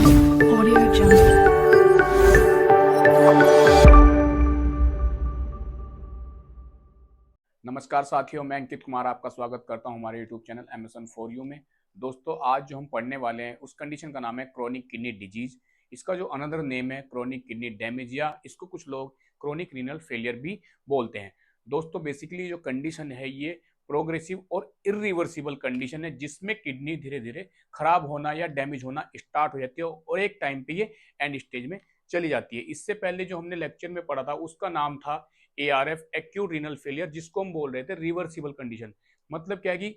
Audio Jungle. नमस्कार साथियों, मैं अंकित कुमार आपका स्वागत करता हूं हमारे YouTube channel MSN for you में। दोस्तों, आज जो हम पढ़ने वाले हैं उस कंडीशन का नाम है क्रोनिक किडनी डिजीज। इसका जो अनदर नेम है क्रोनिक किडनी डैमेज, या इसको कुछ लोग क्रोनिक रीनल फेलियर भी बोलते हैं। दोस्तों, बेसिकली जो कंडीशन है ये प्रोग्रेसिव और इरिवर्सिबल कंडीशन है, जिसमें किडनी धीरे धीरे खराब होना या डैमेज होना स्टार्ट हो जाती है और एक टाइम पे ये एंड स्टेज में चली जाती है। इससे पहले जो हमने लेक्चर में पढ़ा था उसका नाम था ARF, एक्यूट रीनल फेलियर, जिसको हम बोल रहे थे रिवर्सिबल कंडीशन। मतलब क्या है कि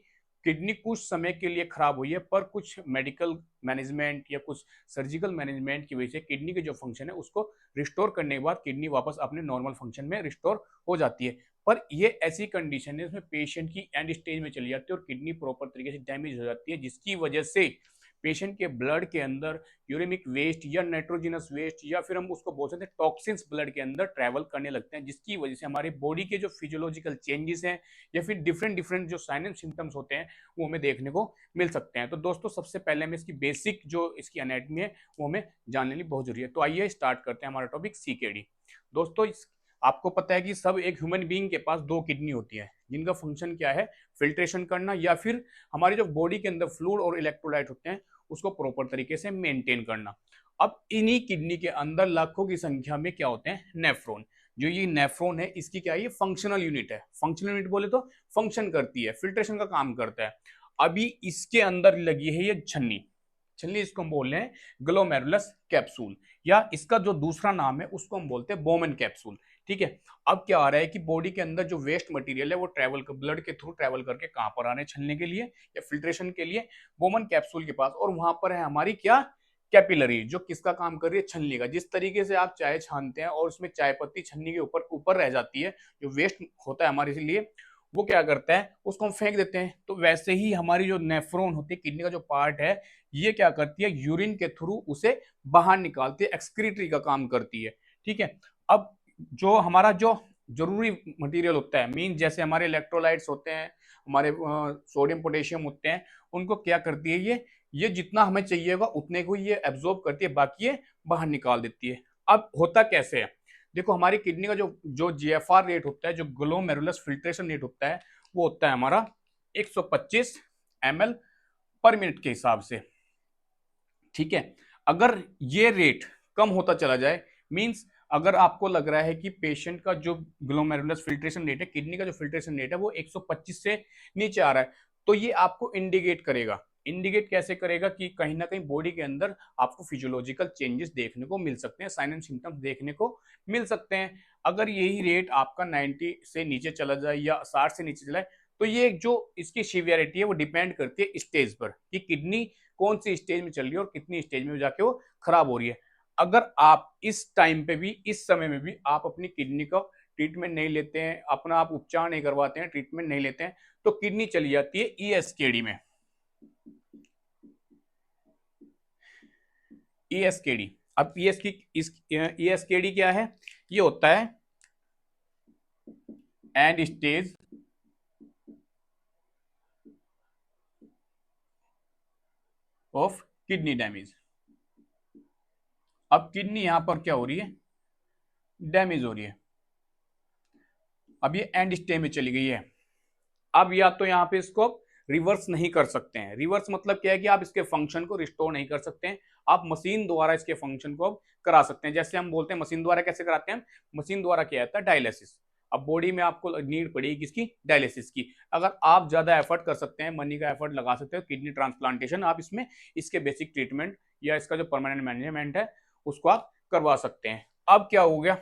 किडनी कुछ समय के लिए खराब हुई है, पर कुछ मेडिकल मैनेजमेंट या कुछ सर्जिकल मैनेजमेंट की वजह से किडनी के जो फंक्शन है उसको रिस्टोर करने के बाद किडनी वापस अपने नॉर्मल फंक्शन में रिस्टोर हो जाती है। पर ये ऐसी कंडीशन है इसमें पेशेंट की एंड स्टेज में चली जाती है और किडनी प्रॉपर तरीके से डैमेज हो जाती है, जिसकी वजह से पेशेंट के ब्लड के अंदर यूरेमिक वेस्ट या नाइट्रोजिनस वेस्ट, या फिर हम उसको बोल सकते हैं टॉक्सिन्स, ब्लड के अंदर ट्रैवल करने लगते हैं, जिसकी वजह से हमारी बॉडी के जो फिजियोलॉजिकल चेंजेस हैं या फिर डिफरेंट डिफरेंट जो साइन एंड सिम्टम्स होते हैं वो हमें देखने को मिल सकते हैं। तो दोस्तों, सबसे पहले हमें इसकी बेसिक जो इसकी एनाटमी है वो हमें जानने की बहुत जरूरी है। तो आइए स्टार्ट करते हैं हमारा टॉपिक CKD। दोस्तों, आपको पता है कि सब एक ह्यूमन बीइंग के पास दो किडनी होती है, जिनका फंक्शन क्या है, फिल्ट्रेशन करना या फिर हमारी जो बॉडी के अंदर फ्लूइड और इलेक्ट्रोलाइट होते हैं उसको प्रॉपर तरीके से मेंटेन करना। अब इन्हीं किडनी के अंदर लाखों की संख्या में क्या होते हैं, नेफ्रॉन। जो ये नेफ्रॉन है इसकी क्या है, ये फंक्शनल यूनिट है। फंक्शनल यूनिट बोले तो फंक्शन करती है, फिल्ट्रेशन का काम करता है। अभी इसके अंदर लगी है ये छन्नी। छन्नी इसको हम बोल रहे हैं ग्लोमेरुलस कैप्सूल, या इसका जो दूसरा नाम है उसको हम बोलते हैं बोमेन कैप्सूल। ठीक है। अब क्या आ रहा है कि बॉडी के अंदर जो वेस्ट मटेरियल है वो ट्रैवल कर ब्लड के थ्रू ट्रैवल करके कहां पर आ रहे हैं, छलने के लिए या फिल्ट्रेशन के लिए, बोमन कैप्सूल के पास। और वहां पर है हमारी क्या, कैपिलरी, जो किसका काम कर रही है, छलनी का। जिस तरीके से आप चाय छानते हैं और उसमें चाय पत्ती छन्नी के ऊपर ऊपर रह जाती है, जो वेस्ट होता है हमारे लिए, वो क्या करता है, उसको हम फेंक देते हैं। तो वैसे ही हमारी जो नेफ्रॉन होती है, किडनी का जो पार्ट है, ये क्या करती है, यूरिन के थ्रू उसे बाहर निकालती है, एक्सक्रीटरी का काम करती है। ठीक है। अब जो हमारा जो जरूरी मटेरियल होता है, मीन जैसे हमारे इलेक्ट्रोलाइट्स होते हैं, हमारे सोडियम पोटेशियम होते हैं, उनको क्या करती है, ये जितना हमें चाहिए होगा उतने को ये एब्जॉर्ब करती है, बाकी ये बाहर निकाल देती है। अब होता कैसे है, देखो हमारी किडनी का जो जो GFR रेट होता है, जो ग्लोमेरुलस फिल्ट्रेशन रेट होता है, वो होता है हमारा 125 ml पर मिनट के हिसाब से। ठीक है। अगर ये रेट कम होता चला जाए, मींस अगर आपको लग रहा है कि पेशेंट का जो ग्लोमेरुलस फिल्ट्रेशन रेट है, किडनी का जो फिल्ट्रेशन रेट है वो 125 से नीचे आ रहा है, तो ये आपको इंडिकेट करेगा। इंडिकेट कैसे करेगा कि कहीं ना कहीं बॉडी के अंदर आपको फिजियोलॉजिकल चेंजेस देखने को मिल सकते हैं, साइन एंड सिम्टम्स देखने को मिल सकते हैं। अगर यही रेट आपका 90 से नीचे चला जाए या 60 से नीचे चला जाए, तो ये जो इसकी सीवियरिटी है वो डिपेंड करती है स्टेज पर, कि किडनी कौन सी स्टेज में चल रही है और कितनी स्टेज में जाके वो खराब हो रही है। अगर आप इस टाइम पे भी, इस समय में भी आप अपनी किडनी का ट्रीटमेंट नहीं लेते हैं, अपना आप उपचार नहीं करवाते हैं, ट्रीटमेंट नहीं लेते हैं, तो किडनी चली जाती है ESKD में। ESKD, अब ESKD क्या है, ये होता है and stage of kidney damage. अब किडनी यहां पर क्या हो रही है, डैमेज हो रही है। अब ये एंड स्टेज में चली गई है। अब या तो यहाँ पे इसको रिवर्स नहीं कर सकते हैं। रिवर्स मतलब क्या है कि आप इसके फंक्शन को रिस्टोर नहीं कर सकते हैं, आप मशीन द्वारा इसके फंक्शन को करा सकते हैं। जैसे हम बोलते हैं मशीन द्वारा कैसे कराते हैं, मशीन द्वारा क्या होता है, डायलिसिस। अब बॉडी में आपको नीड पड़ेगी किसकी, डायलिसिस की। अगर आप ज्यादा एफर्ट कर सकते हैं, मनी का एफर्ट लगा सकते हो, किडनी ट्रांसप्लांटेशन आप इसमें इसके बेसिक ट्रीटमेंट या इसका जो परमानेंट मैनेजमेंट है उसको आप करवा सकते हैं। अब क्या हो गया,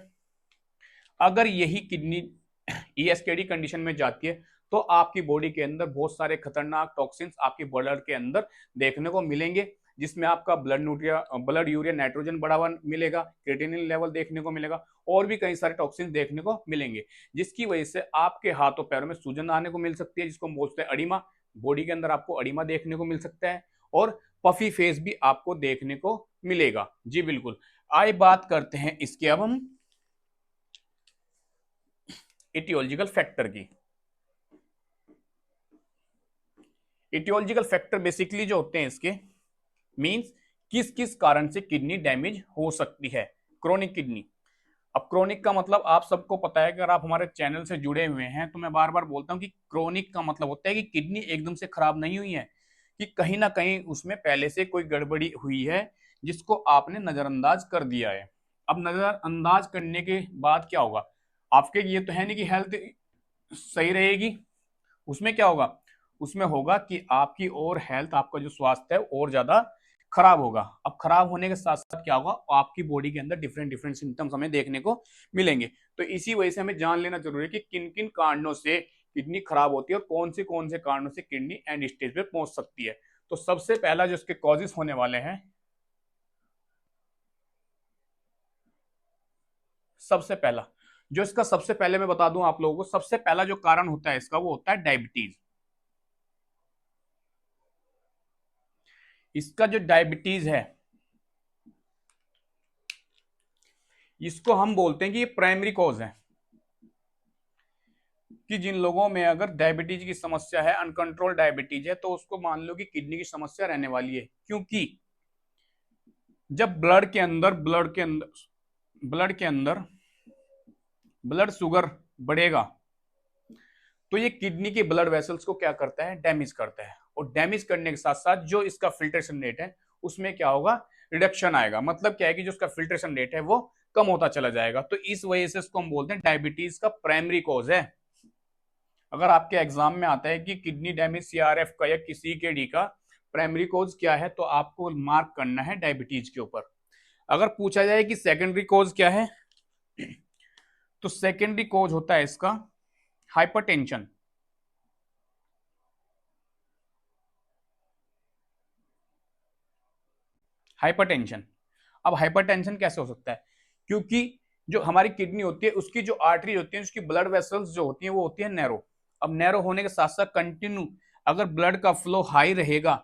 अगर यही किडनी ESKD कंडीशन में जाती है, तो आपकी बॉडी के अंदर बहुत सारे खतरनाक टॉक्सिन्स आपकी ब्लड के अंदर देखने को मिलेंगे, जिसमें आपका ब्लड यूरिया नाइट्रोजन बढ़ा हुआ मिलेगा, क्रिएटिनिन लेवल देखने को मिलेगा, और भी कई सारे टॉक्सिन्स देखने को मिलेंगे, जिसकी वजह से आपके हाथों पैरों में सूजन आने को मिल सकती है, जिसको हम बोलते हैं अडिमा। बॉडी के अंदर आपको अडिमा देखने को मिल सकता है, और पफी फेस भी आपको देखने को मिलेगा। जी बिल्कुल। आइए बात करते हैं इसके अब हम इटियोलॉजिकल फैक्टर की। इटियोलॉजिकल फैक्टर बेसिकली जो होते हैं इसके, मींस किस किस कारण से किडनी डैमेज हो सकती है। क्रोनिक किडनी, अब क्रोनिक का मतलब आप सबको पता है, अगर आप हमारे चैनल से जुड़े हुए हैं तो मैं बार बार बोलता हूं कि क्रोनिक का मतलब होता है कि किडनी एकदम से खराब नहीं हुई है, कि कहीं ना कहीं उसमें पहले से कोई गड़बड़ी हुई है जिसको आपने नजरअंदाज कर दिया है। अब नजरअंदाज करने के बाद क्या होगा, आपके ये तो है नहीं कि हेल्थ सही रहेगी, उसमें क्या होगा, उसमें होगा कि आपकी और हेल्थ, आपका जो स्वास्थ्य है और ज्यादा खराब होगा। अब खराब होने के साथ साथ क्या होगा, आपकी बॉडी के अंदर डिफरेंट डिफरेंट सिम्टम्स हमें देखने को मिलेंगे। तो इसी वजह से हमें जान लेना जरूरी है कि किन किन कारणों से किडनी खराब होती है और कौन से कारणों से किडनी एंड स्टेज पे पहुंच सकती है। तो सबसे पहला जो इसके कॉजेस होने वाले हैं, सबसे पहला जो इसका, सबसे पहले मैं बता दूं आप लोगों को, सबसे पहला जो कारण होता है इसका वो होता है डायबिटीज। इसका जो डायबिटीज है इसको हम बोलते हैं कि ये प्राइमरी कॉज है, कि जिन लोगों में अगर डायबिटीज की समस्या है, अनकंट्रोल डायबिटीज है, तो उसको मान लो कि किडनी की समस्या रहने वाली है। क्योंकि जब ब्लड के अंदर ब्लड शुगर बढ़ेगा तो ये किडनी के ब्लड वेसल्स को क्या करता है, डैमेज करता है। और डैमेज करने के साथ साथ जो इसका फिल्ट्रेशन रेट है उसमें क्या होगा, रिडक्शन आएगा। मतलब क्या है कि जो इसका फिल्ट्रेशन रेट है वो कम होता चला जाएगा। तो इस वजह से इसको हम बोलते हैं डायबिटीज का प्राइमरी कॉज है। अगर आपके एग्जाम में आता है कि किडनी डैमेज सीआरएफ का या किसी के डी का प्राइमरी कॉज क्या है, तो आपको मार्क करना है डायबिटीज के ऊपर। अगर पूछा जाए कि सेकेंडरी कॉज क्या है, तो सेकेंडरी कॉज होता है इसका हाइपरटेंशन। हाइपरटेंशन, अब हाइपरटेंशन कैसे हो सकता है, क्योंकि जो हमारी किडनी होती है उसकी जो आर्टरी होती है, उसकी ब्लड वेसल्स जो होती हैं वो होती है नैरो। अब नैरो होने के साथ साथ कंटिन्यू अगर ब्लड का फ्लो हाई रहेगा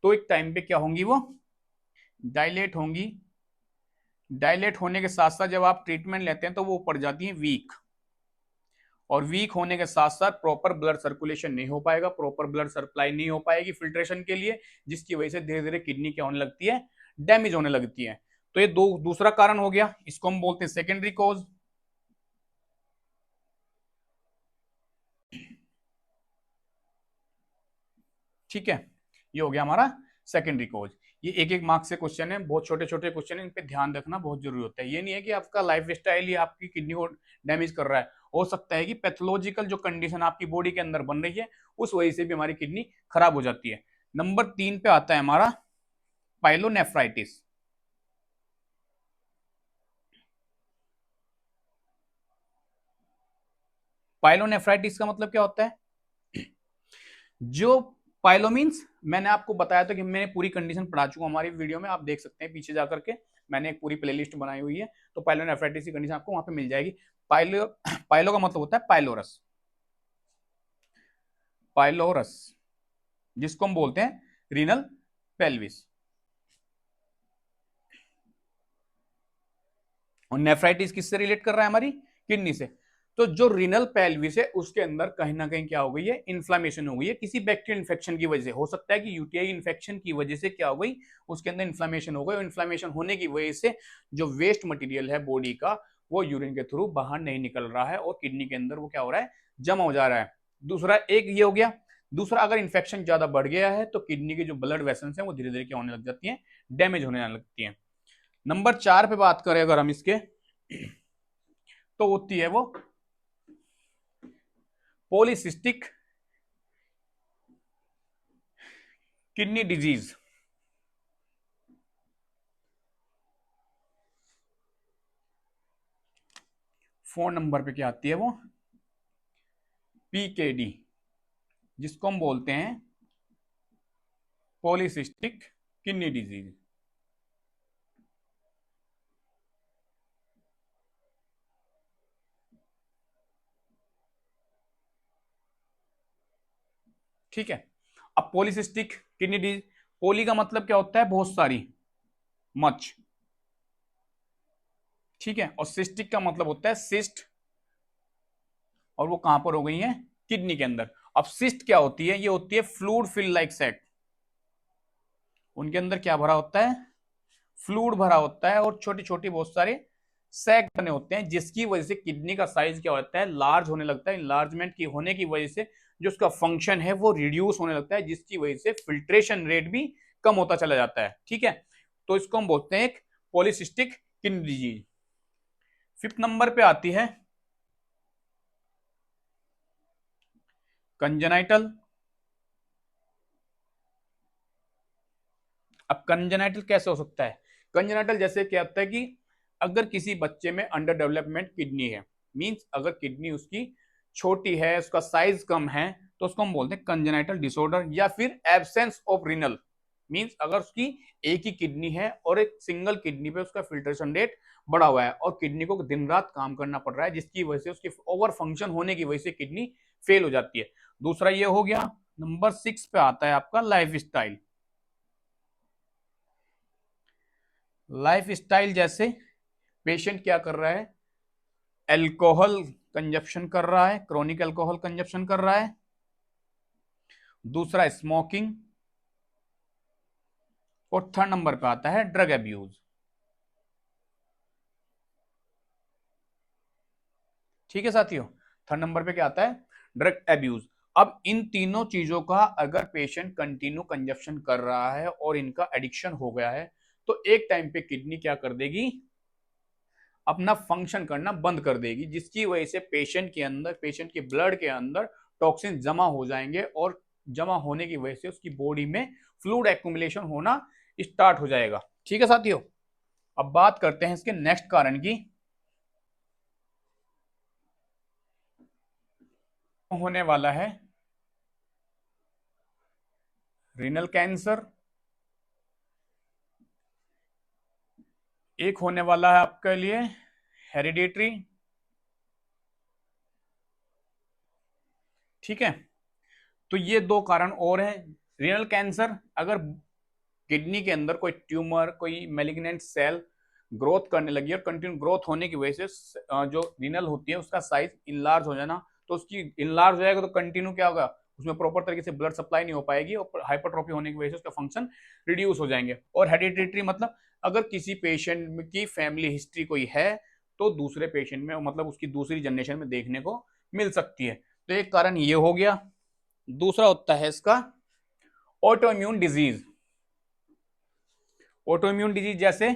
तो एक टाइम पे क्या होंगी, वो डायलेट होंगी। डायलेट होने के साथ साथ जब आप ट्रीटमेंट लेते हैं तो वो पड़ जाती है वीक, और वीक होने के साथ साथ प्रॉपर ब्लड सर्कुलेशन नहीं हो पाएगा, प्रॉपर ब्लड सप्लाई नहीं हो पाएगी फिल्ट्रेशन के लिए, जिसकी वजह से धीरे धीरे किडनी क्या होने लगती है, डैमेज होने लगती है। तो ये दूसरा कारण हो गया, इसको हम बोलते हैं सेकेंडरी कॉज। ठीक है, ये हो गया हमारा सेकेंडरी कॉज। ये एक एक मार्क्स से क्वेश्चन है, बहुत छोटे छोटे क्वेश्चन है, इन पे ध्यान रखना बहुत जरूरी होता है। ये नहीं है कि आपका लाइफ स्टाइल ही आपकी किडनी को डैमेज कर रहा है, हो सकता है कि पैथोलॉजिकल जो कंडीशन आपकी बॉडी के अंदर बन रही है उस वजह से भी हमारी किडनी खराब हो जाती है। नंबर 3 पे आता है हमारा पाइलोनेफ्राइटिस। पाइलोनेफ्राइटिस का मतलब क्या होता है, जो पाइलो मीन्स, मैंने आपको बताया था कि मैंने पूरी कंडीशन पढ़ा चुका हूं हमारी वीडियो में, आप देख सकते हैं पीछे जाकर के, मैंने एक पूरी प्लेलिस्ट बनाई हुई है। तो पाइलोनेफ्राइटिस की कंडीशन आपको वहां पे मिल जाएगी। पाइलो पाइलो का मतलब होता है पाइलोरस। पाइलोरस जिसको हम बोलते हैं रीनल पेल्विस। और नेफ्राइटिस किससे रिलेट कर रहा है, हमारी किडनी से। तो जो रीनल पेल्विस है उसके अंदर कहीं ना कहीं क्या हो गई है, इन्फ्लामेशन हो गई है, किसी बैक्टीरियल इन्फेक्शन की वजह से। हो सकता है कि यूटीआई इन्फेक्शन की वजह से क्या हो गई, उसके अंदर इन्फ्लामेशन हो गई, और इन्फ्लामेशन होने की वजह से जो वेस्ट मटेरियल है बॉडी का वो यूरिन के थ्रू बाहर नहीं निकल रहा है और किडनी के अंदर वो क्या हो रहा है, जमा हो जा रहा है। दूसरा एक ये हो गया। दूसरा, अगर इन्फेक्शन ज्यादा बढ़ गया है तो किडनी की जो ब्लड वेसल्स हैं वो धीरे धीरे क्या होने लग जाती हैं, डैमेज होने लगती हैं। नंबर 4 पे बात करें अगर हम इसके, तो होती है वो polycystic kidney disease. Phone number पे क्या आती है, वो पीकेडी, जिसको हम बोलते हैं पॉलीसिस्टिक किडनी डिजीज। ठीक है, अब पॉलीसिस्टिक किडनी डिजीज, पोली का मतलब क्या होता है, बहुत सारी, मच। ठीक है, और सिस्टिक का मतलब होता है सिस्ट, और वो कहां पर हो गई है, किडनी के अंदर। अब सिस्ट क्या होती है, ये होती है फ्लूइड फिल लाइक सैक। उनके अंदर क्या भरा होता है, फ्लूइड भरा होता है और छोटी छोटी बहुत सारे सैक बने होते हैं, जिसकी वजह से किडनी का साइज क्या होता है, लार्ज होने लगता है। इनलार्जमेंट की होने की वजह से जो उसका फंक्शन है वो रिड्यूस होने लगता है, जिसकी वजह से फिल्ट्रेशन रेट भी कम होता चला जाता है। ठीक है, तो इसको हम बोलते हैं एक polycystic kidney disease. Fifth number पे आती है कंजेनाइटल। अब कंजेनाइटल कैसे हो सकता है? कंजेनाइटल जैसे क्या होता है कि अगर किसी बच्चे में अंडर डेवलपमेंट किडनी है, मींस अगर किडनी उसकी छोटी है, उसका साइज कम है, तो उसको हम बोलते हैं कंजेनाइटल डिसऑर्डर। या फिर एब्सेंस ऑफ रीनल, मींस अगर उसकी एक ही किडनी है और एक सिंगल किडनी पे उसका फिल्ट्रेशन रेट बढ़ा हुआ है और किडनी को दिन रात काम करना पड़ रहा है, जिसकी वजह से उसकी ओवर फंक्शन होने की वजह से किडनी फेल हो जाती है। दूसरा ये हो गया। नंबर 6 पे आता है आपका लाइफ स्टाइल। लाइफ स्टाइल जैसे पेशेंट क्या कर रहा है, अल्कोहल कंजप्शन कर रहा है, क्रोनिक अल्कोहल कंजप्शन कर रहा है। दूसरा स्मोकिंग, और थर्ड नंबर पे आता है ड्रग अब्यूज। ठीक है साथियों, थर्ड नंबर पे क्या आता है, ड्रग अब्यूज। अब इन तीनों चीजों का अगर पेशेंट कंटिन्यू कंजप्शन कर रहा है और इनका एडिक्शन हो गया है, तो एक टाइम पे किडनी क्या कर देगी, अपना फंक्शन करना बंद कर देगी, जिसकी वजह से पेशेंट के अंदर, पेशेंट के ब्लड के अंदर टॉक्सिन जमा हो जाएंगे और जमा होने की वजह से उसकी बॉडी में फ्लूइड एक्युमुलेशन होना स्टार्ट हो जाएगा। ठीक है साथियों, अब बात करते हैं इसके नेक्स्ट कारण की। होने वाला है रीनल कैंसर, एक होने वाला है आपके लिए हेरिडिटरी। ठीक है, तो ये दो कारण और हैं। रीनल कैंसर, अगर किडनी के अंदर कोई ट्यूमर, कोई मैलिग्नेंट सेल ग्रोथ करने लगी और कंटिन्यू ग्रोथ होने की वजह से जो रीनल होती है उसका साइज इनलार्ज हो जाना, तो उसकी इनलार्ज हो जाएगा तो कंटिन्यू क्या होगा, उसमें प्रॉपर तरीके से ब्लड सप्लाई नहीं हो पाएगी और हाइपरट्रॉफी होने की वजह से उसका फंक्शन रिड्यूस हो जाएंगे। और हेरिडिटरी मतलब अगर किसी पेशेंट की फैमिली हिस्ट्री कोई है तो दूसरे पेशेंट में, मतलब उसकी दूसरी जनरेशन में देखने को मिल सकती है। तो एक कारण ये हो गया। दूसरा होता है इसका ऑटोइम्यून डिजीज। ऑटोइम्यून डिजीज जैसे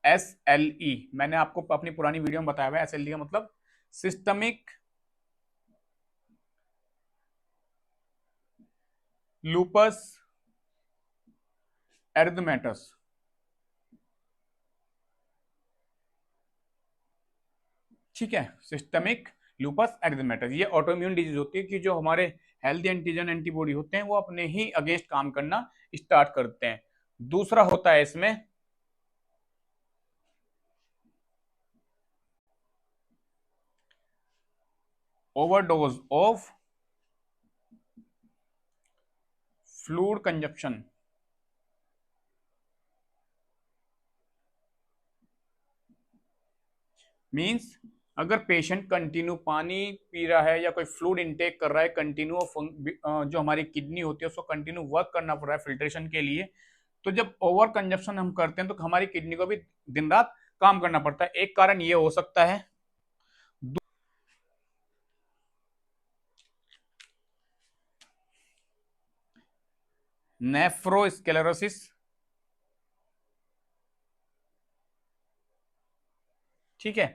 SLE, मैंने आपको अपनी पुरानी वीडियो में बताया हुआ है। SLE का मतलब सिस्टमिक लूपस एरिथमेटस। ठीक है, सिस्टमिक लूपस एरिथमेटस, ये ऑटोइम्यून डिजीज होती है कि जो हमारे हेल्दी एंटीजन एंटीबॉडी होते हैं वो अपने ही अगेंस्ट काम करना स्टार्ट करते हैं। दूसरा होता है इसमें overdose of fluid consumption. Means अगर पेशेंट कंटिन्यू पानी पी रहा है या कोई फ्लूइड इनटेक कर रहा है कंटिन्यू, जो हमारी किडनी होती है उसको कंटिन्यू वर्क करना पड़ रहा है फिल्ट्रेशन के लिए, तो जब ओवर कंजप्शन हम करते हैं तो हमारी किडनी को भी दिन रात काम करना पड़ता है। एक कारण ये हो सकता है। नेफ्रोस्क्लेरोसिस। ठीक है,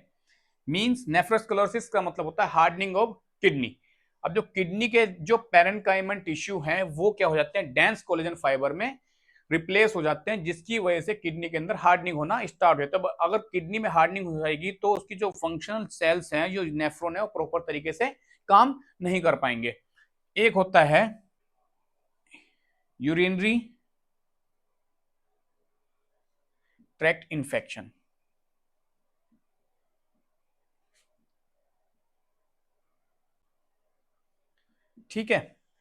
मींस नेफ्रोस्क्लेरोसिस का मतलब होता है हार्डनिंग ऑफ किडनी। अब जो किडनी के जो पेरेन्काइमल टिश्यू हैं वो क्या हो जाते हैं, डेंस कोलेजन फाइबर में रिप्लेस हो जाते हैं, जिसकी वजह से किडनी के अंदर हार्डनिंग होना स्टार्ट होता है। तब अगर किडनी में हार्डनिंग हो जाएगी तो उसकी जो फंक्शनल सेल्स हैं, जो नेफ्रॉन है, वो प्रॉपर तरीके से काम नहीं कर पाएंगे। एक होता है यूरिनरी ट्रैक्ट इन्फेक्शन। ठीक है,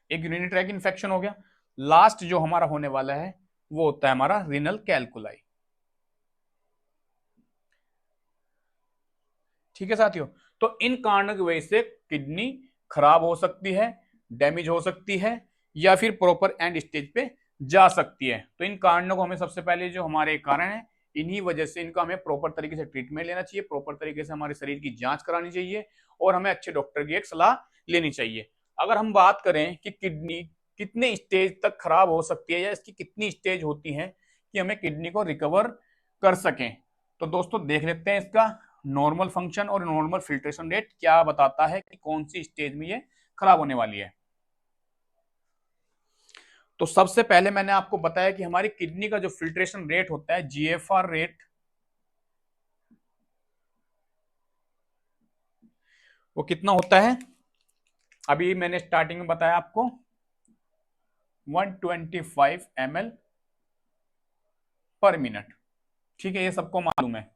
एक यूरिनरी ट्रैक्ट इन्फेक्शन हो गया। लास्ट जो हमारा होने वाला है वो होता है हमारा रीनल कैलकुलाई। ठीक है साथियों, तो इन कारणों की वजह से किडनी खराब हो सकती है, डैमेज हो सकती है, या फिर प्रॉपर एंड स्टेज पे जा सकती है। तो इन कारणों को हमें सबसे पहले जो हमारे कारण है इन्हीं वजह से इनका हमें प्रॉपर तरीके से ट्रीटमेंट लेना चाहिए, प्रॉपर तरीके से हमारे शरीर की जांच करानी चाहिए और हमें अच्छे डॉक्टर की एक सलाह लेनी चाहिए। अगर हम बात करें कि किडनी कितने स्टेज तक खराब हो सकती है या इसकी कितनी स्टेज होती है कि हमें किडनी को रिकवर कर सकें, तो दोस्तों देख लेते हैं इसका नॉर्मल फंक्शन और नॉर्मल फिल्ट्रेशन रेट क्या बताता है कि कौन सी स्टेज में ये खराब होने वाली है। तो सबसे पहले मैंने आपको बताया कि हमारी किडनी का जो फिल्ट्रेशन रेट होता है जीएफआर रेट, वो कितना होता है, अभी मैंने स्टार्टिंग में बताया आपको 125 ml पर मिनट। ठीक है, ये सबको मालूम है,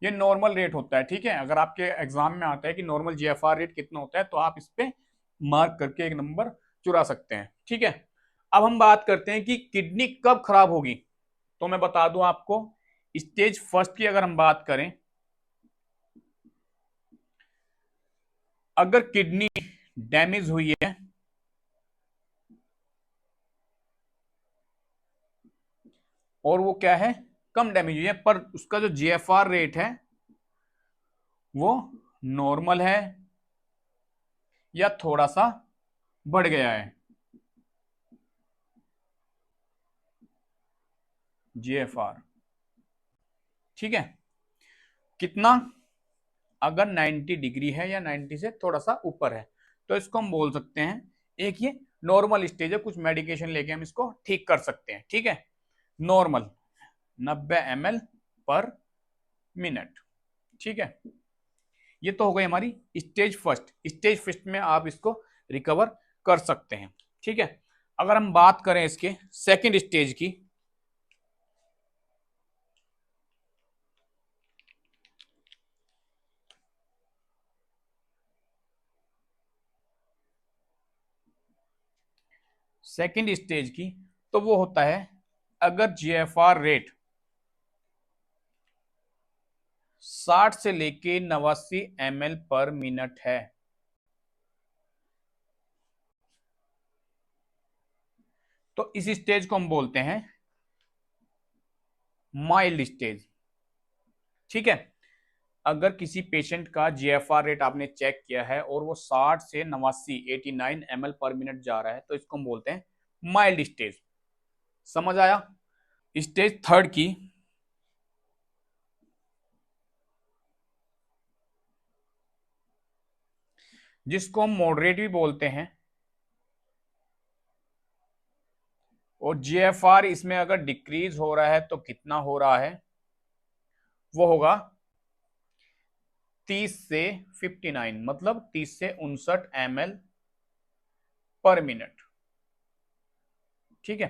ये नॉर्मल रेट होता है। ठीक है, अगर आपके एग्जाम में आता है कि नॉर्मल जीएफआर रेट कितना होता है तो आप इस पे मार्क करके एक नंबर चुरा सकते हैं। ठीक है, अब हम बात करते हैं कि किडनी कब खराब होगी। तो मैं बता दूं आपको, स्टेज फर्स्ट की अगर हम बात करें, अगर किडनी डैमेज हुई है और वो क्या है, कम डैमेज हुई है, पर उसका जो जीएफआर रेट है वो नॉर्मल है या थोड़ा सा बढ़ गया है, जीएफआर। ठीक है, कितना, अगर 90 डिग्री है या 90 से थोड़ा सा ऊपर है तो इसको हम बोल सकते हैं एक ये नॉर्मल स्टेज है, कुछ मेडिकेशन लेके हम इसको ठीक कर सकते हैं। ठीक है, नॉर्मल 90 ml पर मिनट। ठीक है, ये तो हो गई हमारी स्टेज फर्स्ट। स्टेज फर्स्ट में आप इसको रिकवर कर सकते हैं। ठीक है, अगर हम बात करें इसके सेकंड स्टेज की, सेकंड स्टेज की, तो वो होता है अगर जीएफआर रेट 60 से लेके 89 ml पर मिनट है, तो इस स्टेज को हम बोलते हैं माइल्ड स्टेज। ठीक है, अगर किसी पेशेंट का जीएफआर रेट आपने चेक किया है और वो 60 से 89 89 ml पर मिनट जा रहा है तो इसको हम बोलते हैं माइल्ड स्टेज। समझ आया। स्टेज थर्ड की, जिसको हम मॉडरेट भी बोलते हैं, और जीएफआर इसमें अगर डिक्रीज हो रहा है तो कितना हो रहा है, वो होगा 30 से 59, मतलब 30 से 59 ml पर मिनट। ठीक है,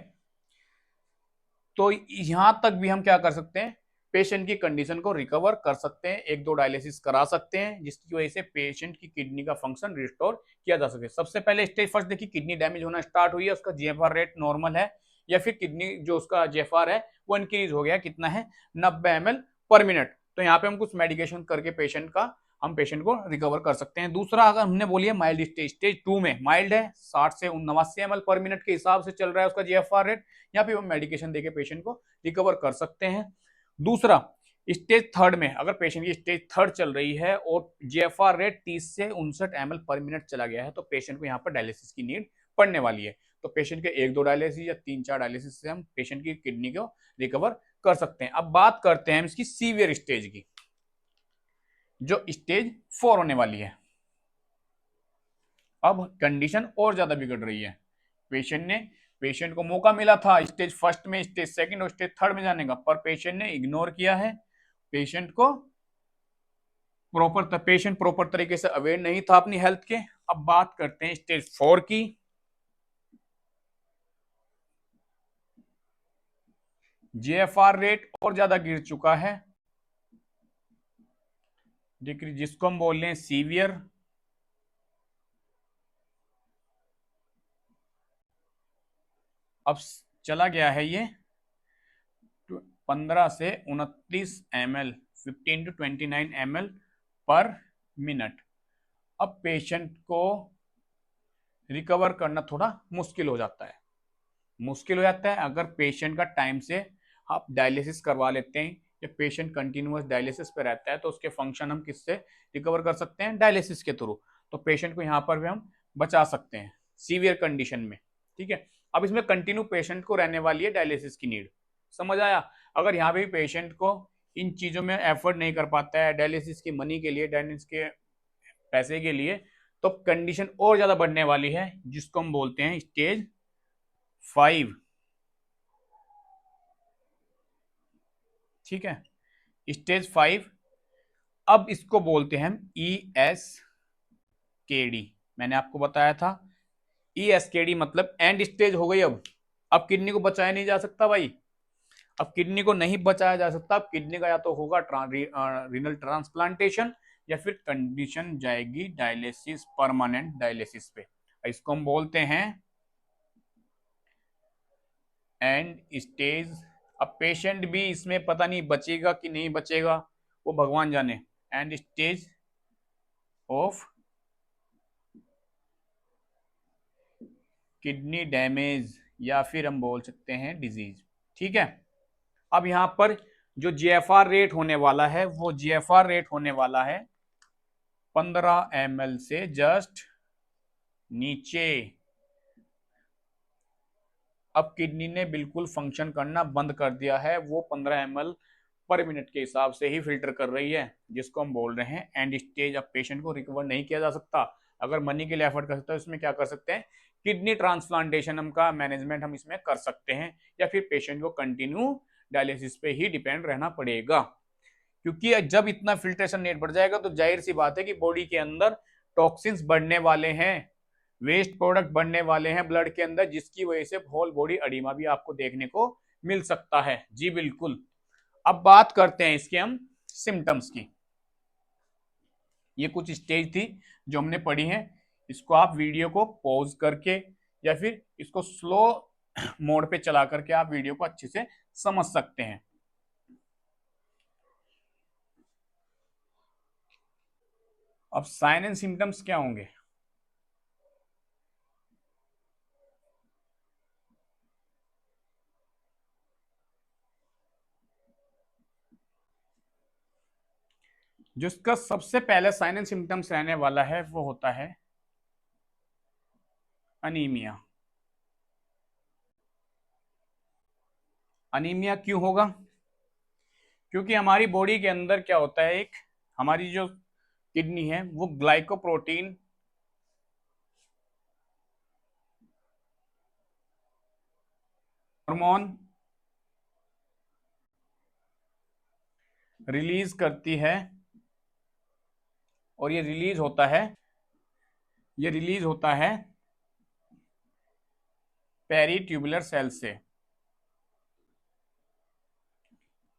तो यहां तक भी हम क्या कर सकते हैं, पेशेंट की कंडीशन को रिकवर कर सकते हैं, एक दो डायलिसिस करा सकते हैं जिसकी वजह से पेशेंट की किडनी का फंक्शन रिस्टोर किया जा सके। सबसे पहले स्टेज फर्स्ट देखिए, किडनी डैमेज होना स्टार्ट हुई है, उसका जीएफआर रेट नॉर्मल है या फिर किडनी जो उसका जीएफआर है वो इंक्रीज हो गया, कितना है, 90 ml पर मिनट। तो यहाँ पे हम कुछ मेडिकेशन करके पेशेंट को रिकवर कर सकते हैं। दूसरा, अगर हमने बोलिए माइल्ड स्टेज, स्टेज 2 में माइल्ड है, 60 से 89 ml पर मिनट के हिसाब से चल रहा है उसका जीएफआर रेट, यहाँ पे हम मेडिकेशन देके पेशेंट को रिकवर कर सकते हैं। दूसरा, स्टेज थर्ड में अगर पेशेंट की स्टेज थर्ड चल रही है और जीएफआर रेट 30 से 59 ml पर मिनट चला गया है तो पेशेंट को यहाँ पर डायलिसिस की नीड पड़ने वाली है। तो पेशेंट के एक दो डायलिसिस या 3-4 डायलिसिस से हम पेशेंट की किडनी को रिकवर कर सकते हैं। अब बात करते हैं इसकी सीवियर स्टेज की, जो स्टेज 4 होने वाली है। अब कंडीशन और ज्यादा बिगड़ रही है, पेशेंट को मौका मिला था स्टेज फर्स्ट में, स्टेज सेकंड और स्टेज थर्ड में जाने का, पर पेशेंट ने इग्नोर किया है। पेशेंट प्रॉपर तरीके से अवेयर नहीं था अपनी हेल्थ के। अब बात करते हैं स्टेज 4 की, जीएफआर रेट और ज्यादा गिर चुका है, जिसको हम बोल रहे हैं सीवियर। अब चला गया है ये 15 से 29 ml, 15 to 29 ml पर मिनट। अब पेशेंट को रिकवर करना थोड़ा मुश्किल हो जाता है। मुश्किल हो जाता है अगर पेशेंट का टाइम से आप डायलिसिस करवा लेते हैं या पेशेंट कंटिन्यूअस डायलिसिस पे रहता है तो उसके फंक्शन हम किससे रिकवर कर सकते हैं, डायलिसिस के थ्रू। तो पेशेंट को यहाँ पर भी हम बचा सकते हैं सीवियर कंडीशन में। ठीक है, अब इसमें कंटिन्यू पेशेंट को रहने वाली है डायलिसिस की नीड, समझ आया। अगर यहाँ पे भी पेशेंट को इन चीजों में एफर्ट नहीं कर पाता है डायलिसिस की मनी के लिए, डायलिसिस के पैसे के लिए, तो कंडीशन और ज्यादा बढ़ने वाली है जिसको हम बोलते हैं स्टेज 5। ठीक है, स्टेज 5। अब इसको बोलते हैं हम ESKD। मैंने आपको बताया था ESKD मतलब एंड स्टेज हो गई। अब किडनी को बचाया नहीं जा सकता भाई, अब किडनी को नहीं बचाया जा सकता। अब किडनी का या तो होगा रीनल ट्रांसप्लांटेशन या फिर कंडीशन जाएगी डायलिसिस, परमानेंट डायलिसिस पे। इसको हम बोलते हैं एंड स्टेज। अब पेशेंट भी इसमें पता नहीं बचेगा कि नहीं बचेगा, वो भगवान जाने। And stage of kidney damage या फिर हम बोल सकते हैं डिजीज। ठीक है, अब यहां पर जो GFR रेट होने वाला है वो GFR रेट होने वाला है 15 ml से जस्ट नीचे। अब किडनी ने बिल्कुल फंक्शन करना बंद कर दिया है, वो 15 ml पर मिनट के हिसाब से ही फिल्टर कर रही है, जिसको हम बोल रहे हैं एंड स्टेज। अब पेशेंट को रिकवर नहीं किया जा सकता। अगर मनी के लिए एफर्ट कर सकते हैं इसमें क्या कर सकते हैं, किडनी ट्रांसप्लांटेशन हम का मैनेजमेंट हम इसमें कर सकते हैं, या फिर पेशेंट को कंटिन्यू डायलिसिस पे ही डिपेंड रहना पड़ेगा। क्योंकि जब इतना फिल्ट्रेशन रेट बढ़ जाएगा तो जाहिर सी बात है कि बॉडी के अंदर टॉक्सिन्स बढ़ने वाले हैं, वेस्ट प्रोडक्ट बढ़ने वाले हैं ब्लड के अंदर, जिसकी वजह से होल बॉडी एडिमा भी आपको देखने को मिल सकता है। जी बिल्कुल। अब बात करते हैं इसके हम सिम्टम्स की। ये कुछ स्टेज थी जो हमने पढ़ी है, इसको आप वीडियो को पॉज करके या फिर इसको स्लो मोड पे चला करके आप वीडियो को अच्छे से समझ सकते हैं। अब साइन एंड सिम्टम्स क्या होंगे? जो इसका सबसे पहले साइन एंड सिम्टम्स रहने वाला है वो होता है अनीमिया। अनीमिया क्यों होगा? क्योंकि हमारी बॉडी के अंदर क्या होता है, एक हमारी जो किडनी है वो ग्लाइकोप्रोटीन हार्मोन रिलीज करती है, और ये रिलीज होता है पेरीट्यूबुलर सेल से।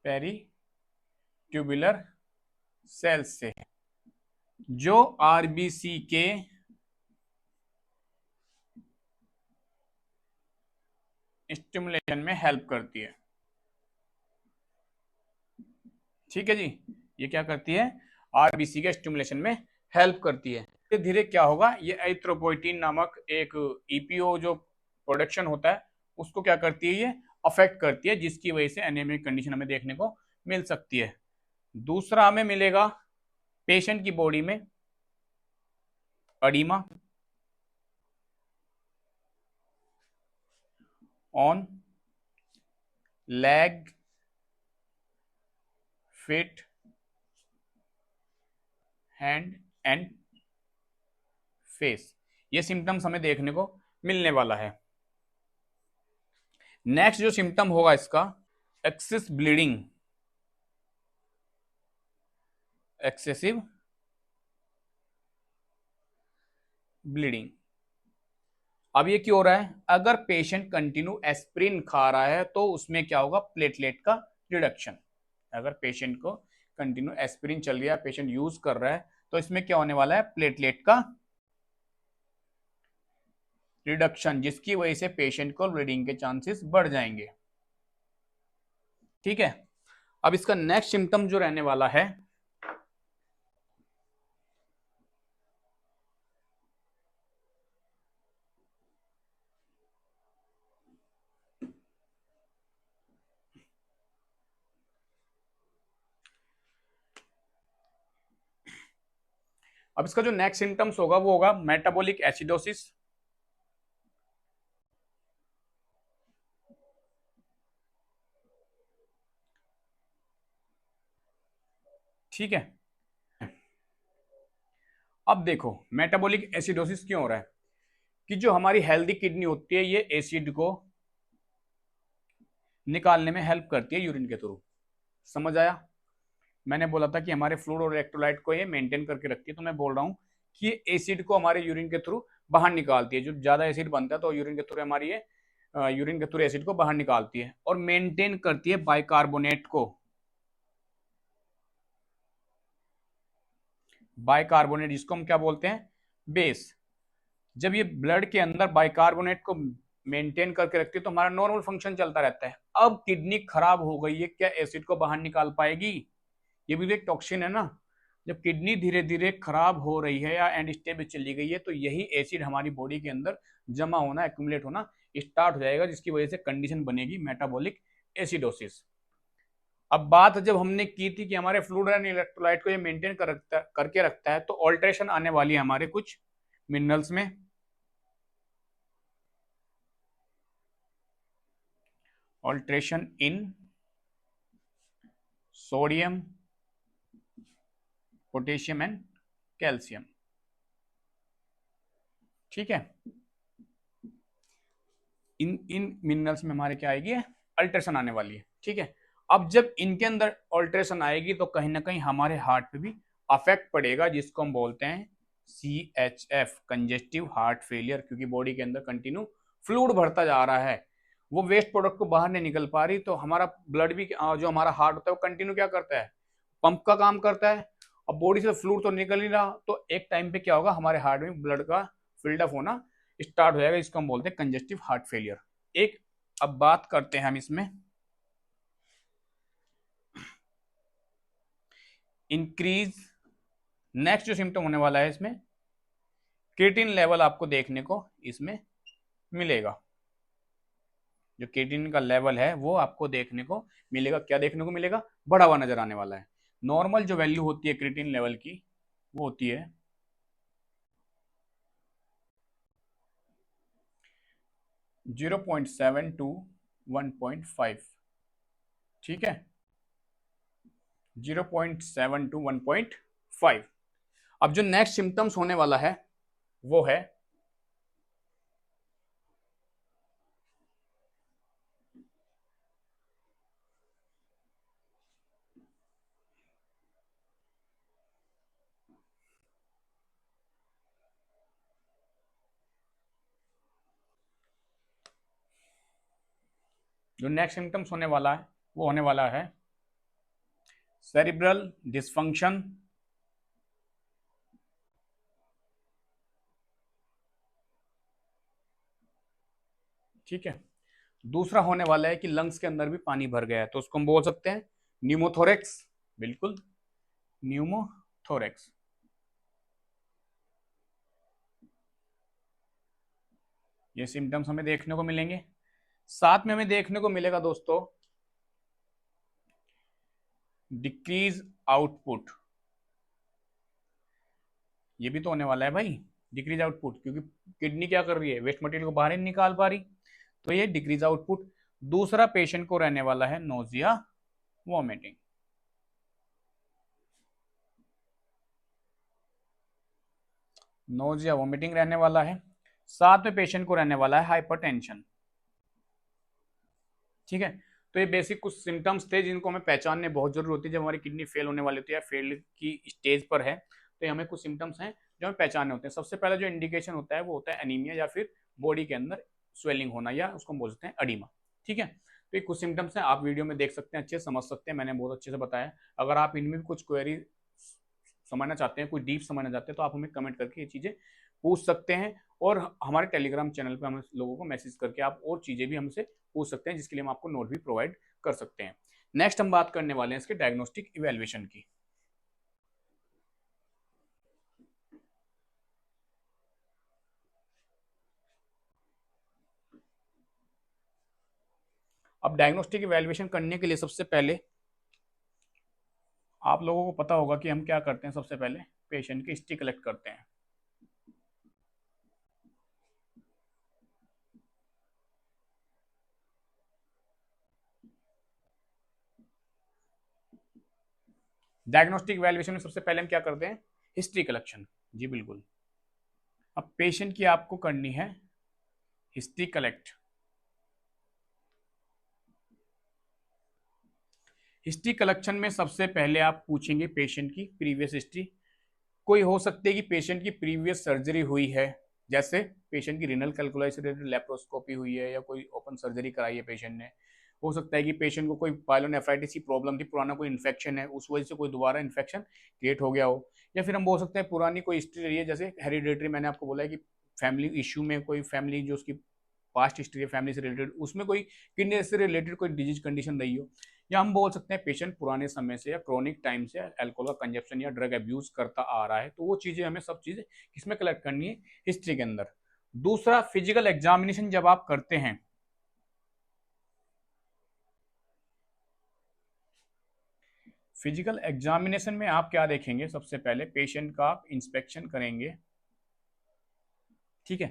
पेरीट्यूबुलर सेल से जो आरबीसी के स्टिमुलेशन में हेल्प करती है। ठीक है जी, ये क्या करती है, आरबीसी के स्टिमुलेशन में हेल्प करती है। धीरे धीरे क्या होगा, ये एरिथ्रोपोइटिन नामक एक ईपीओ जो प्रोडक्शन होता है उसको क्या करती है, ये अफेक्ट करती है, जिसकी वजह से एनीमिक कंडीशन हमें देखने को मिल सकती है। दूसरा हमें मिलेगा पेशेंट की बॉडी में oedema on leg, fit, hand and face. ये सिम्टम्स हमें देखने को मिलने वाला है। नेक्स्ट जो सिम्टम होगा इसका, एक्सेस ब्लीडिंग, एक्सेसिव ब्लीडिंग। अब ये क्यों हो रहा है, अगर पेशेंट कंटिन्यू एस्प्रिन खा रहा है तो उसमें क्या होगा, प्लेटलेट का रिडक्शन। अगर पेशेंट को कंटिन्यू एस्प्रिन चल रहा है, पेशेंट यूज कर रहा है, तो इसमें क्या होने वाला है, प्लेटलेट का रिडक्शन, जिसकी वजह से पेशेंट को ब्लीडिंग के चांसेस बढ़ जाएंगे। ठीक है, अब इसका नेक्स्ट सिम्टम जो रहने वाला है अब इसका जो नेक्स्ट सिम्टम्स होगा वो होगा मेटाबॉलिक एसिडोसिस, ठीक है। अब देखो मेटाबॉलिक एसिडोसिस क्यों हो रहा है, कि जो हमारी हेल्दी किडनी होती है ये एसिड को निकालने में हेल्प करती है यूरिन के थ्रू। समझ आया? मैंने बोला था कि हमारे फ्लूइड और इलेक्ट्रोलाइट को ये मेंटेन करके रखती है, तो मैं बोल रहा हूँ कि ये एसिड को हमारे यूरिन के थ्रू बाहर निकालती है। जो ज्यादा एसिड बनता है तो यूरिन के थ्रू हमारी ये यूरिन के थ्रू एसिड को बाहर निकालती है और मेंटेन करती है बाइकार्बोनेट को। बाइकार्बोनेट जिसको हम क्या बोलते हैं, बेस। जब ये ब्लड के अंदर बाइकार्बोनेट को मेंटेन करके रखती है तो हमारा नॉर्मल फंक्शन चलता रहता है। अब किडनी खराब हो गई है, क्या एसिड को बाहर निकाल पाएगी? ये भी तो एक टॉक्सिन है ना। जब किडनी धीरे धीरे खराब हो रही है या एंड स्टेज में चली गई है तो यही एसिड हमारी बॉडी के अंदर जमा होना, एक्यूमुलेट होना स्टार्ट हो जाएगा, जिसकी वजह से कंडीशन बनेगी मेटाबॉलिक एसिडोसिस। अब बात जब हमने की थी कि हमारे फ्लूइड एंड इलेक्ट्रोलाइट को ये मेंटेन करके रखता है, तो ऑल्ट्रेशन आने वाली है हमारे कुछ मिनरल्स में। Alteration in sodium, potassium and calcium, ठीक है। इन मिनरल्स में हमारे क्या आएगी, अल्ट्रेशन आने वाली है, ठीक है। अब जब इनके अंदर अल्ट्रेशन आएगी तो कहीं ना कहीं हमारे हार्ट पे भी अफेक्ट पड़ेगा, जिसको हम बोलते हैं CHF, कंजेस्टिव हार्ट फेलियर। क्योंकि बॉडी के अंदर कंटिन्यू फ्लूइड भरता जा रहा है, वो वेस्ट प्रोडक्ट को बाहर नहीं निकल पा रही, तो हमारा ब्लड भी, जो हमारा हार्ट होता है वो कंटिन्यू क्या करता है, पंप का काम करता है। अब बॉडी से फ्लूइड तो निकल नहीं रहा, तो एक टाइम पे क्या होगा, हमारे हार्ट में ब्लड का फिल्डअप होना स्टार्ट हो जाएगा, इसको हम बोलते हैं कंजेस्टिव हार्ट फेलियर। एक अब बात करते हैं हम इसमें इंक्रीज। नेक्स्ट जो सिम्टम होने वाला है इसमें, क्रिएटिन लेवल आपको देखने को इसमें मिलेगा। जो क्रिएटिन का लेवल है वो आपको देखने को मिलेगा। क्या देखने को मिलेगा, बढ़ा हुआ नजर आने वाला है। नॉर्मल जो वैल्यू होती है क्रिएटिन लेवल की वो होती है 0.7 to 1.5, ठीक है, 0.7 to 1.5। अब जो नेक्स्ट सिम्टम्स होने वाला है वो है जो नेक्स्ट सिम्टम्स होने वाला है वो होने वाला है सेरिब्रल डिस्फंक्शन, ठीक है। दूसरा होने वाला है कि लंग्स के अंदर भी पानी भर गया है, तो उसको हम बोल सकते हैं न्यूमोथोरेक्स। बिल्कुल, न्यूमोथोरेक्स। ये सिम्टम्स हमें देखने को मिलेंगे। साथ में हमें देखने को मिलेगा दोस्तों डिक्रीज आउटपुट। ये भी तो होने वाला है भाई, डिक्रीज आउटपुट, क्योंकि किडनी क्या कर रही है, वेस्ट मटेरियल को बाहर नहीं निकाल पा रही, तो ये डिक्रीज आउटपुट। दूसरा पेशेंट को रहने वाला है नोजिया, वॉमिटिंग। नोजिया वॉमिटिंग रहने वाला है। साथ में पेशेंट को रहने वाला है हाइपरटेंशन, ठीक है। तो ये बेसिक कुछ सिम्टम्स थे जिनको हमें पहचानने बहुत जरूरी होती है जब हमारी किडनी फेल होने वाली होती है या फेल की स्टेज पर है। तो ये हमें कुछ सिम्टम्स हैं जो हमें पहचानने होते हैं। सबसे पहले जो इंडिकेशन होता है वो होता है एनीमिया या फिर बॉडी के अंदर स्वेलिंग होना, या उसको हम बोल सकते हैं अडीमा, ठीक है। तो ये कुछ सिम्टम्स हैं, आप वीडियो में देख सकते हैं, अच्छे से समझ सकते हैं, मैंने बहुत अच्छे से बताया। अगर आप इनमें भी कुछ क्वेरी समझना चाहते हैं, कुछ डीप समझना चाहते हैं, तो आप हमें कमेंट करके ये चीज़ें पूछ सकते हैं। और हमारे टेलीग्राम चैनल पे हम लोगों को मैसेज करके आप और चीज़ें भी हमसे पूछ सकते हैं, जिसके लिए हम आपको नोट भी प्रोवाइड कर सकते हैं। नेक्स्ट हम बात करने वाले हैं इसके डायग्नोस्टिक इवैल्यूएशन की। अब डायग्नोस्टिक इवैल्यूएशन करने के लिए सबसे पहले आप लोगों को पता होगा कि हम क्या करते हैं। सबसे पहले पेशेंट की हिस्ट्री कलेक्ट करते हैं। डायग्नोस्टिक वैल्यूएशन में सबसे पहले हम क्या करते हैं, हिस्ट्री कलेक्शन। जी बिल्कुल। अब पेशेंट की आपको करनी है हिस्ट्री कलेक्ट। हिस्ट्री कलेक्शन में सबसे पहले आप पूछेंगे पेशेंट की प्रीवियस हिस्ट्री। कोई हो सकती है कि पेशेंट की प्रीवियस सर्जरी हुई है, जैसे पेशेंट की रिनल कैलकुलाई से रिलेटेड लेप्रोस्कोपी हुई है या कोई ओपन सर्जरी कराई है पेशेंट ने। हो सकता है कि पेशेंट को कोई पायलोनेफ्राइटिस की प्रॉब्लम थी, पुराना कोई इन्फेक्शन है, उस वजह से कोई दोबारा इन्फेक्शन क्रिएट हो गया हो। या फिर हम बोल सकते हैं पुरानी कोई हिस्ट्री रही है, जैसे हेरिडेटरी, मैंने आपको बोला है कि फैमिली इश्यू में कोई फैमिली जो उसकी पास्ट हिस्ट्री है फैमिली से रिलेटेड, उसमें कोई किडनी से रिलेटेड कोई डिजीज कंडीशन रही हो। या हम बोल सकते हैं पेशेंट पुराने समय से या क्रोनिक टाइम से अल्कोहल का कंजप्शन या ड्रग अब्यूज करता आ रहा है, तो वो चीजें हमें सब चीजें किसमें कलेक्ट करनी है, हिस्ट्री के अंदर। दूसरा, फिजिकल एग्जामिनेशन जब आप करते हैं, फिजिकल एग्जामिनेशन में आप क्या देखेंगे, सबसे पहले पेशेंट का आप इंस्पेक्शन करेंगे। ठीक है,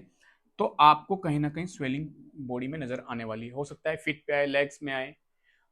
तो आपको कहीं ना कहीं स्वेलिंग बॉडी में नजर आने वाली हो सकता है, फिट पे आए, लेग्स में आए,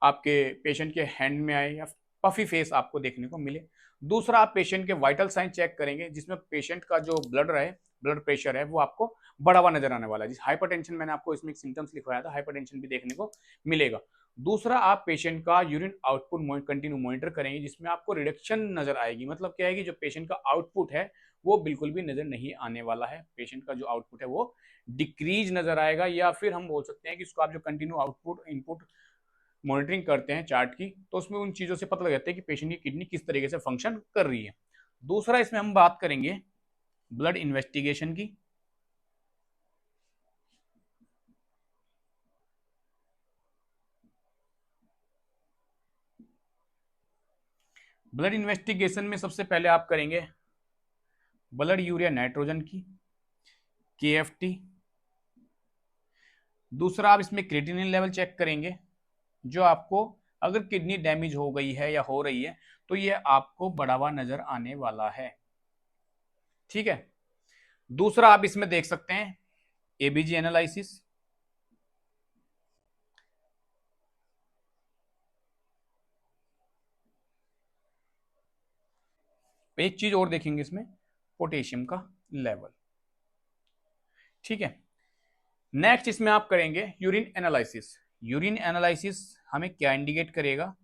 आपके पेशेंट के हैंड में आए, या पफी फेस आपको देखने को मिले। दूसरा, आप पेशेंट के वाइटल साइन चेक करेंगे, जिसमें पेशेंट का जो ब्लड प्रेशर है वो आपको बढ़ा हुआ नजर आने वाला है। जिस हाइपरटेंशन मैंने आपको इसमें सिम्टम्स लिखवाया था, हाइपरटेंशन भी देखने को मिलेगा। दूसरा, आप पेशेंट का यूरिन आउटपुट कंटिन्यू मॉनिटर करेंगे, जिसमें आपको रिडक्शन नजर आएगी। मतलब क्या है कि जो पेशेंट का आउटपुट है वो बिल्कुल भी नजर नहीं आने वाला है, पेशेंट का जो आउटपुट है वो डिक्रीज नजर आएगा। या फिर हम बोल सकते हैं कि इसको आप जो कंटिन्यू आउटपुट इनपुट मॉनिटरिंग करते हैं चार्ट की, तो उसमें उन चीजों से पता लग जाता है कि पेशेंट की किडनी किस तरीके से फंक्शन कर रही है। दूसरा, इसमें हम बात करेंगे ब्लड इन्वेस्टिगेशन की। ब्लड इन्वेस्टिगेशन में सबसे पहले आप करेंगे ब्लड यूरिया नाइट्रोजन की, KFT। दूसरा, आप इसमें क्रिएटिनिन लेवल चेक करेंगे, जो आपको अगर किडनी डैमेज हो गई है या हो रही है तो ये आपको बढ़ा हुआ नजर आने वाला है। ठीक है। दूसरा, आप इसमें देख सकते हैं ABG एनालिसिस। एक चीज और देखेंगे इसमें, पोटेशियम का लेवल। ठीक है। नेक्स्ट इसमें आप करेंगे यूरिन एनालिसिस। यूरिन एनालिसिस हमें क्या इंडिकेट करेगा,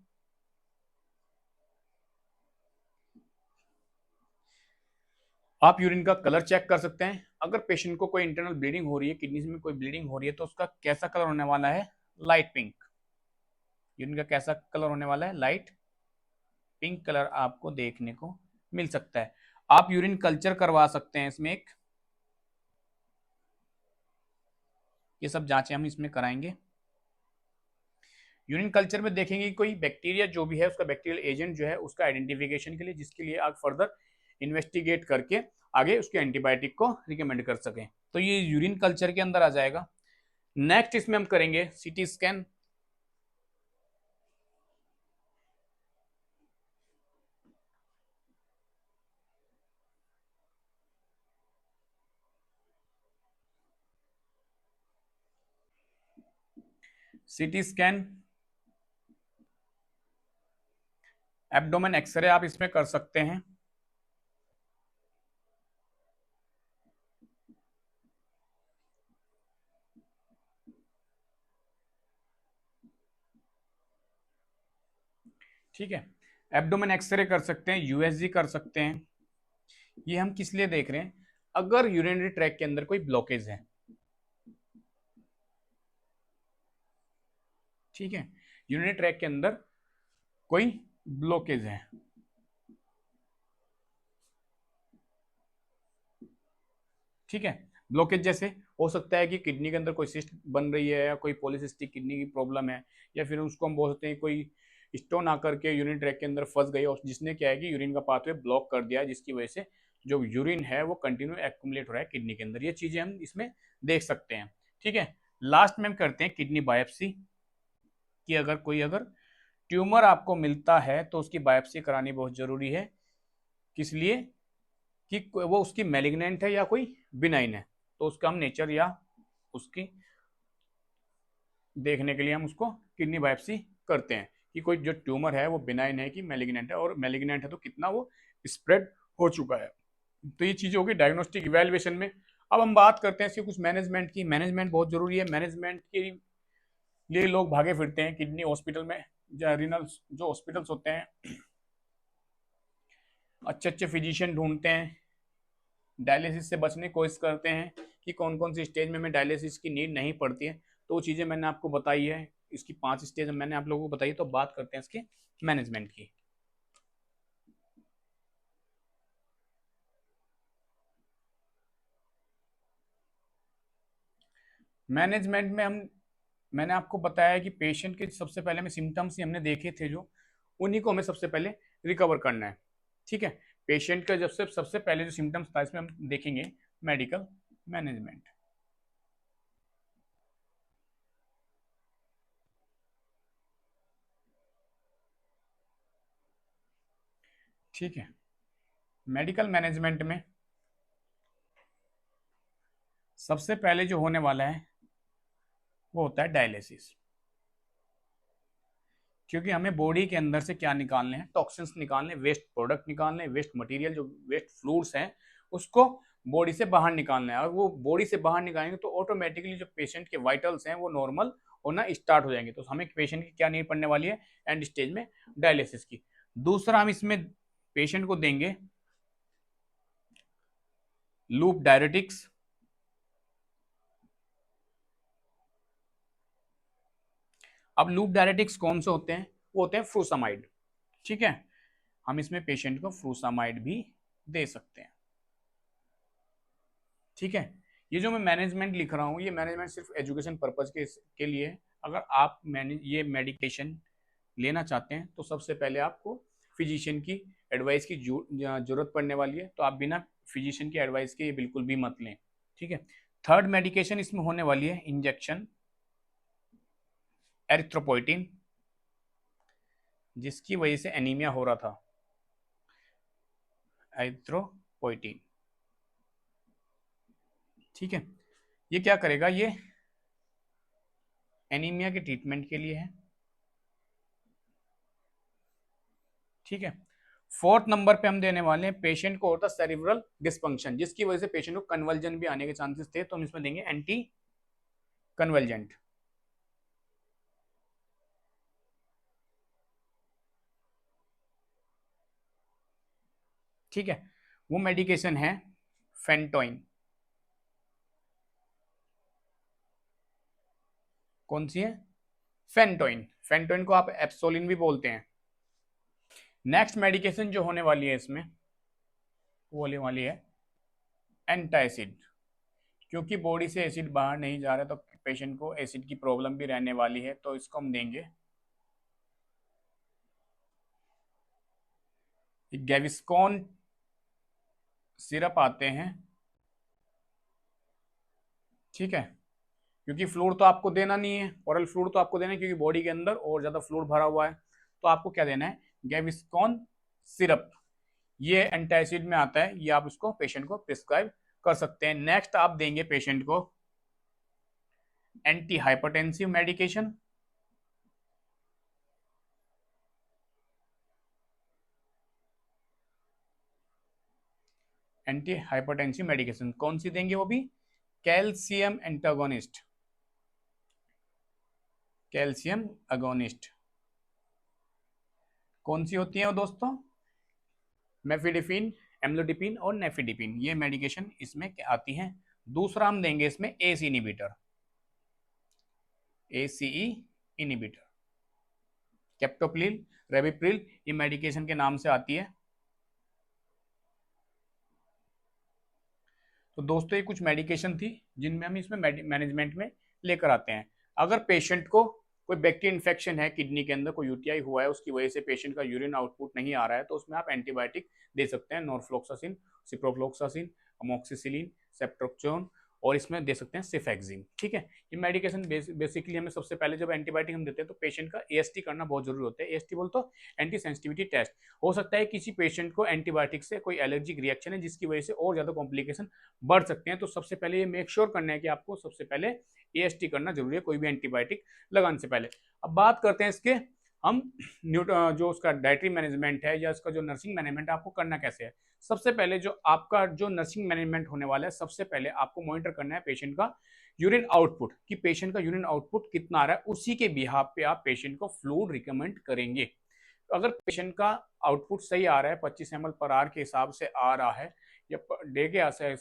आप यूरिन का कलर चेक कर सकते हैं। अगर पेशेंट को कोई इंटरनल ब्लीडिंग हो रही है, किडनी में कोई ब्लीडिंग हो रही है, तो उसका कैसा कलर होने वाला है, लाइट पिंक। यूरिन का कैसा कलर होने वाला है, लाइट पिंक कलर आपको देखने को मिल सकता है। आप यूरिन कल्चर करवा सकते हैं इसमें एक, ये सब जांचें हम इसमें कराएंगे। यूरिन कल्चर में देखेंगे कि कोई बैक्टीरिया जो भी है, उसका बैक्टीरियल एजेंट जो है उसका आइडेंटिफिकेशन के लिए, जिसके लिए आप फर्दर इन्वेस्टिगेट करके आगे उसके एंटीबायोटिक को रिकमेंड कर सकें, तो ये यूरिन कल्चर के अंदर आ जाएगा। नेक्स्ट इसमें हम करेंगे CT scan. CT scan, abdomen X-ray आप इसमें कर सकते हैं। ठीक है, एब्डोमेन एक्सरे कर सकते हैं, USG कर सकते हैं। ये हम किस लिए देख रहे हैं, अगर यूरिनरी ट्रैक के अंदर कोई ब्लॉकेज है। ठीक है, यूरिनरी ट्रैक के अंदर कोई ब्लॉकेज है। ठीक है, ब्लॉकेज जैसे हो सकता है कि किडनी के अंदर कोई सिस्ट बन रही है, या कोई पॉलीसिस्टिक किडनी की प्रॉब्लम है, या फिर उसको हम बोल सकते हैं कोई स्टोन आकर के यूरिन ट्रैक के अंदर फंस गई और जिसने क्या है कि यूरिन का पाथवे ब्लॉक कर दिया है, जिसकी वजह से जो यूरिन है वो कंटिन्यू एक्यूमुलेट हो रहा है किडनी के अंदर। ये चीजें हम इसमें देख सकते हैं। ठीक है, लास्ट में हम करते हैं किडनी बायोप्सी, कि अगर ट्यूमर आपको मिलता है तो उसकी बायोप्सी करानी बहुत जरूरी है। किस लिए, कि वो उसकी मैलिग्नेंट है या कोई बिनाइन है, तो उसका हम नेचर या उसकी देखने के लिए हम उसको किडनी बायोप्सी करते हैं कि कोई जो ट्यूमर है वो बिनाइन है कि मैलिग्नेंट है, और मैलिग्नेंट है तो कितना वो स्प्रेड हो चुका है। तो ये चीज़ होगी डायग्नोस्टिक इवैल्यूएशन में। अब हम बात करते हैं इसकी कुछ मैनेजमेंट की। मैनेजमेंट बहुत जरूरी है। मैनेजमेंट के लिए लोग भागे फिरते हैं किडनी हॉस्पिटल में, रीनल जो हॉस्पिटल्स होते हैं अच्छे अच्छे फिजिशियन ढूंढते हैं, डायलिसिस से बचने की कोशिश करते हैं कि कौन कौन सी स्टेज में हमें डायलिसिस की नीड नहीं पड़ती है। तो वो चीज़ें मैंने आपको बताई है, इसकी 5 स्टेज मैंने आप लोगों को बताई। तो बात करते हैं इसके मैनेजमेंट की। मैनेजमेंट में मैंने आपको बताया कि पेशेंट के सबसे पहले में सिम्टम्स ही हमने देखे थे जो, उन्हीं को हमें सबसे पहले रिकवर करना है। ठीक है, पेशेंट का जब से सबसे पहले जो सिम्टम्स था इसमें हम देखेंगे मेडिकल मैनेजमेंट। ठीक है, मेडिकल मैनेजमेंट में सबसे पहले जो होने वाला है वो होता है डायलिसिस। क्योंकि हमें बॉडी के अंदर से क्या निकालने हैं, टॉक्सिन्स निकालने, वेस्ट प्रोडक्ट निकालने, वेस्ट मटेरियल जो वेस्ट फ्लूइड्स हैं उसको बॉडी से बाहर निकालना है। और वो बॉडी से बाहर निकालेंगे तो ऑटोमेटिकली जो पेशेंट के वाइटल्स हैं वो नॉर्मल होना स्टार्ट हो जाएंगे। तो हमें पेशेंट की क्या नीड पड़ने वाली है एंड स्टेज में, डायलिसिस की। दूसरा हम इसमें पेशेंट को देंगे लूप डायरेटिक्स। अब लूप डायरेटिक्स कौन से होते हैं, वो होते हैं फ्रूसामाइड। ठीक है, हम इसमें पेशेंट को फ्रूसामाइड भी दे सकते हैं। ठीक है, ये जो मैं मैनेजमेंट लिख रहा हूँ ये मैनेजमेंट सिर्फ एजुकेशन पर्पज के लिए है। अगर आप ये मेडिकेशन लेना चाहते हैं तो सबसे पहले आपको फिजिशियन की एडवाइस की जरूरत पड़ने वाली है। तो आप बिना फिजिशियन की एडवाइस के ये बिल्कुल भी मत लें। ठीक है, थर्ड मेडिकेशन इसमें होने वाली है इंजेक्शन एरिथ्रोपोइटिन, जिसकी वजह से एनीमिया हो रहा था, एरिथ्रोपोइटिन। ठीक है, ये क्या करेगा, ये एनीमिया के ट्रीटमेंट के लिए है। ठीक है, फोर्थ नंबर पे हम देने वाले हैं पेशेंट को होता सेरिब्रल डिस्फंक्शन, जिसकी वजह से पेशेंट को कन्वर्जन भी आने के चांसेस थे, तो हम इसमें देंगे एंटी कन्वर्जेंट। ठीक है, वो मेडिकेशन है फेंटोइन। कौन सी है, फेंटोइन। फेंटोइन को आप एप्सोलिन भी बोलते हैं। नेक्स्ट मेडिकेशन जो होने वाली है इसमें वो होने वाली है एंटासिड। क्योंकि बॉडी से एसिड बाहर नहीं जा रहा तो पेशेंट को एसिड की प्रॉब्लम भी रहने वाली है, तो इसको हम देंगे गैविस्कॉन सिरप आते हैं। ठीक है, क्योंकि फ्लूइड तो आपको देना नहीं है, ओरल फ्लूइड तो आपको देना है क्योंकि बॉडी के अंदर और ज्यादा फ्लूइड भरा हुआ है, तो आपको क्या देना है, गैविस्कॉन सिरप। ये एंटासिड में आता है, ये आप उसको पेशेंट को प्रिस्क्राइब कर सकते हैं। नेक्स्ट आप देंगे पेशेंट को anti hypertensive medication. Anti hypertensive medication कौन सी देंगे, वो भी कैल्शियम एंटागोनिस्ट। कैल्शियम अगोनिस्ट कौन सी होती है दोस्तों, मेफिडिपिन, एम्लोडिपिन और नेफिडिपिन, ये मेडिकेशन इसमें आती हैं। दूसरा हम देंगे इसमें ACE inhibitor, ACE inhibitor, captopril, ramipril, ये मेडिकेशन के नाम से आती है। तो दोस्तों ये कुछ मेडिकेशन थी जिनमें हम इसमें मैनेजमेंट में लेकर आते हैं। अगर पेशेंट को कोई बैक्टीरियल इन्फेक्शन है, किडनी के अंदर कोई यूटीआई हुआ है, उसकी वजह से पेशेंट का यूरिन आउटपुट नहीं आ रहा है, तो उसमें आप एंटीबायोटिक दे सकते हैं, नॉरफ्लोक्सासिन, सिप्रोफ्लोक्सासिन, अमोक्सिसिलिन, सेप्ट्रोक्सोन और इसमें दे सकते हैं सिफेक्सिम। ठीक है, ये मेडिकेशन बेसिकली हमें सबसे पहले जब एंटीबायोटिक हम देते हैं तो पेशेंट का एएसटी करना बहुत जरूरी होता है। एएसटी बोल तो एंटी सेंसिटिविटी टेस्ट। हो सकता है किसी पेशेंट को एंटीबायोटिक से कोई एलर्जिक रिएक्शन है जिसकी वजह से और ज्यादा कॉम्प्लिकेशन बढ़ सकते हैं, तो सबसे पहले ये मेक श्योर करना है कि आपको सबसे पहले एएसटी करना जरूरी है कोई भी एंटीबायोटिक लगाने से पहले। अब बात करते हैं इसके हम जो उसका डाइटरी मैनेजमेंट है या इसका जो नर्सिंग मैनेजमेंट है आपको करना कैसे है। सबसे पहले जो आपका जो नर्सिंग मैनेजमेंट होने वाला है, सबसे पहले आपको मॉनिटर करना है पेशेंट का यूरिन आउटपुट, कि पेशेंट का यूरिन आउटपुट कितना आ रहा है, उसी के बिहाफ पे आप पेशेंट को फ्लूइड रिकमेंड करेंगे। अगर पेशेंट का आउटपुट सही आ रहा है, 25 ml पर आवर के हिसाब से आ रहा है या डे के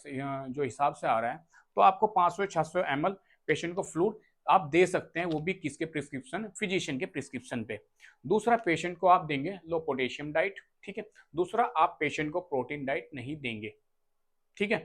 जो हिसाब से आ रहा है, तो आपको 500-600 ml पेशेंट को फ्लूइड आप दे सकते हैं, वो भी किसके प्रिस्क्रिप्शन, फिजिशियन के प्रिस्क्रिप्शन पे। दूसरा, पेशेंट को आप देंगे लो पोटेशियम डाइट। ठीक है, दूसरा आप पेशेंट को प्रोटीन डाइट नहीं देंगे। ठीक है,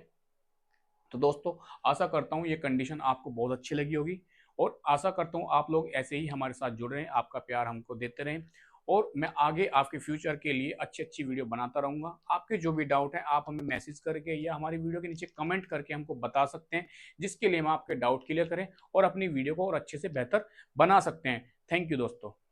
तो दोस्तों आशा करता हूँ ये कंडीशन आपको बहुत अच्छी लगी होगी और आशा करता हूँ आप लोग ऐसे ही हमारे साथ जुड़ रहे हैं, आपका प्यार हमको देते रहें और मैं आगे आपके फ्यूचर के लिए अच्छी अच्छी वीडियो बनाता रहूँगा। आपके जो भी डाउट है आप हमें मैसेज करके या हमारी वीडियो के नीचे कमेंट करके हमको बता सकते हैं, जिसके लिए हम आपके डाउट क्लियर करें और अपनी वीडियो को और अच्छे से बेहतर बना सकते हैं। थैंक यू दोस्तों।